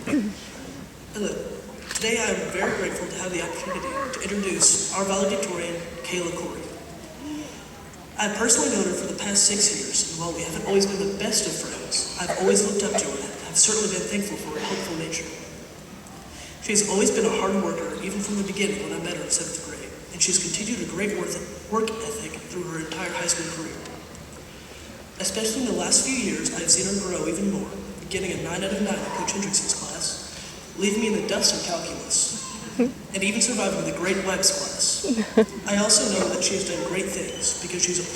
Hello. Today I am very grateful to have the opportunity to introduce our valedictorian, Kayla Corey. I have personally known her for the past 6 years, and while we haven't always been the best of friends, I've always looked up to her and have certainly been thankful for her helpful nature. She has always been a hard worker, even from the beginning when I met her in 7th grade, and she's continued a great work ethic through her entire high school career. Especially in the last few years, I have seen her grow even more, getting a 9 out of 9 in Coach Hendrickson's class, leaving me in the dust in calculus, and even surviving the Great Webs class. I also know that she has done great things because she's,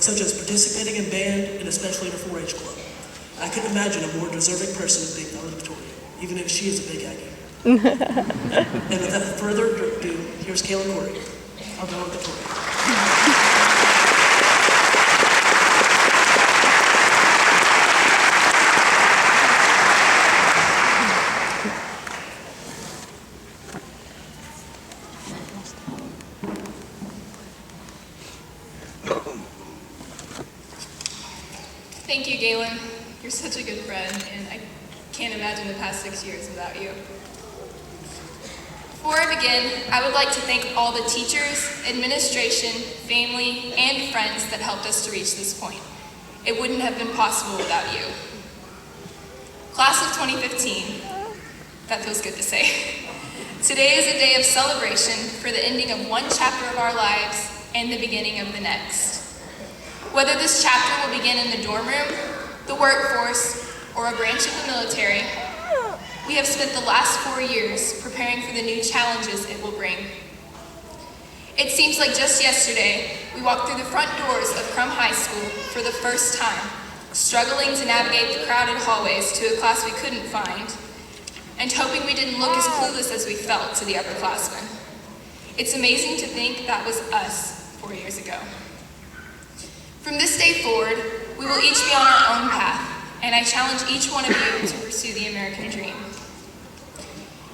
such as participating in band and especially in her 4-H club. I couldn't imagine a more deserving person of being valedictorian, even if she is a big Aggie. And without further ado, here's Kayla Corey, our valedictorian. Thank you, Galen. You're such a good friend, and I can't imagine the past 6 years without you. Before I begin, I would like to thank all the teachers, administration, family, and friends that helped us to reach this point. It wouldn't have been possible without you. Class of 2015, that feels good to say. Today is a day of celebration for the ending of one chapter of our lives and the beginning of the next. Whether this chapter will begin in the dorm room, the workforce, or a branch of the military, we have spent the last 4 years preparing for the new challenges it will bring. It seems like just yesterday, we walked through the front doors of Krum High School for the first time, struggling to navigate the crowded hallways to a class we couldn't find, and hoping we didn't look as clueless as we felt to the upperclassmen. It's amazing to think that was us 4 years ago. From this day forward, we will each be on our own path, and I challenge each one of you to pursue the American dream.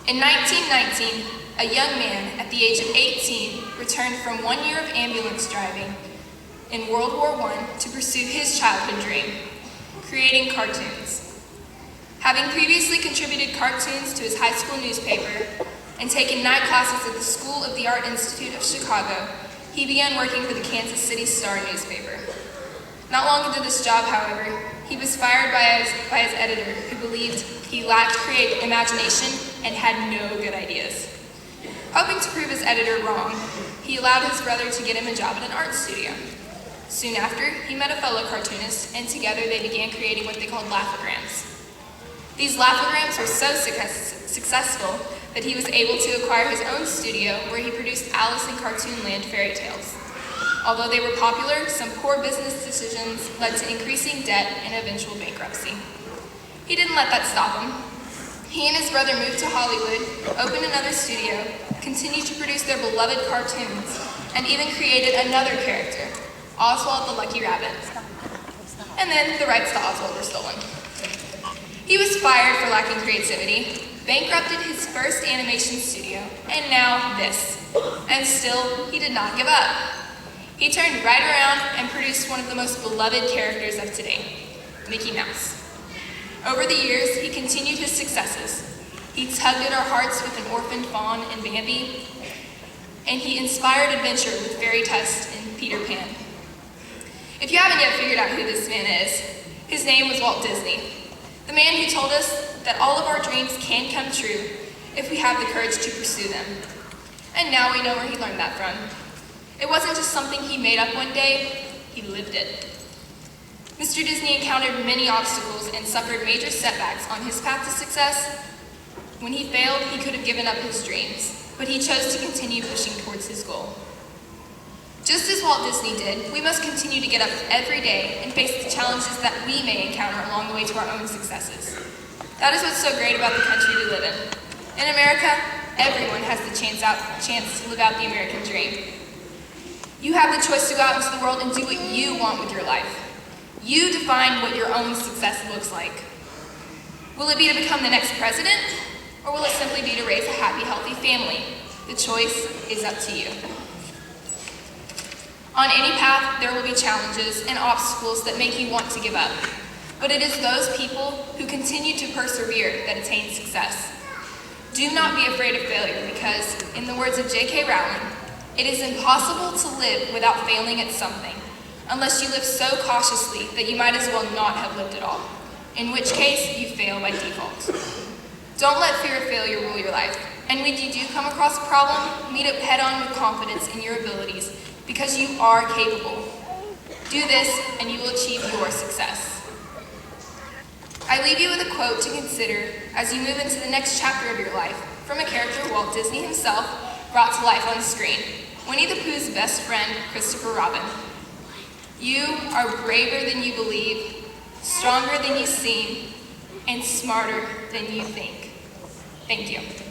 In 1919, a young man at the age of 18 returned from 1 year of ambulance driving in World War I to pursue his childhood dream, creating cartoons. Having previously contributed cartoons to his high school newspaper and taken night classes at the School of the Art Institute of Chicago, he began working for the Kansas City Star newspaper. Not long into this job, however, he was fired by his editor, who believed he lacked creative imagination and had no good ideas. Hoping to prove his editor wrong, he allowed his brother to get him a job at an art studio. Soon after, he met a fellow cartoonist, and together they began creating what they called laugh-o-grams. These laugh-o-grams were so successful that he was able to acquire his own studio where he produced Alice in Cartoonland fairy tales. Although they were popular, some poor business decisions led to increasing debt and eventual bankruptcy. He didn't let that stop him. He and his brother moved to Hollywood, opened another studio, continued to produce their beloved cartoons, and even created another character, Oswald the Lucky Rabbit. And then the rights to Oswald were stolen. He was fired for lacking creativity, bankrupted his first animation studio, and now this. And still, he did not give up. He turned right around and produced one of the most beloved characters of today, Mickey Mouse. Over the years, he continued his successes. He tugged at our hearts with an orphaned fawn in Bambi, and he inspired adventure with Fairy Tust and Peter Pan. If you haven't yet figured out who this man is, his name was Walt Disney, the man who told us that all of our dreams can come true if we have the courage to pursue them. And now we know where he learned that from. It wasn't just something he made up one day, he lived it. Mr. Disney encountered many obstacles and suffered major setbacks on his path to success. When he failed, he could have given up his dreams, but he chose to continue pushing towards his goal. Just as Walt Disney did, we must continue to get up every day and face the challenges that we may encounter along the way to our own successes. That is what's so great about the country we live in. In America, everyone has the chance to live out the American dream. You have the choice to go out into the world and do what you want with your life. You define what your own success looks like. Will it be to become the next president, or will it simply be to raise a happy, healthy family? The choice is up to you. On any path, there will be challenges and obstacles that make you want to give up. but it is those people who continue to persevere that attain success. Do not be afraid of failure because, in the words of J.K. Rowling, it is impossible to live without failing at something, unless you live so cautiously that you might as well not have lived at all, in which case you fail by default. Don't let fear of failure rule your life, and when you do come across a problem, meet it head-on with confidence in your abilities because you are capable. Do this and you will achieve your success. I leave you with a quote to consider as you move into the next chapter of your life from a character Walt Disney himself brought to life on the screen, Winnie the Pooh's best friend, Christopher Robin. You are braver than you believe, stronger than you seem, and smarter than you think. Thank you.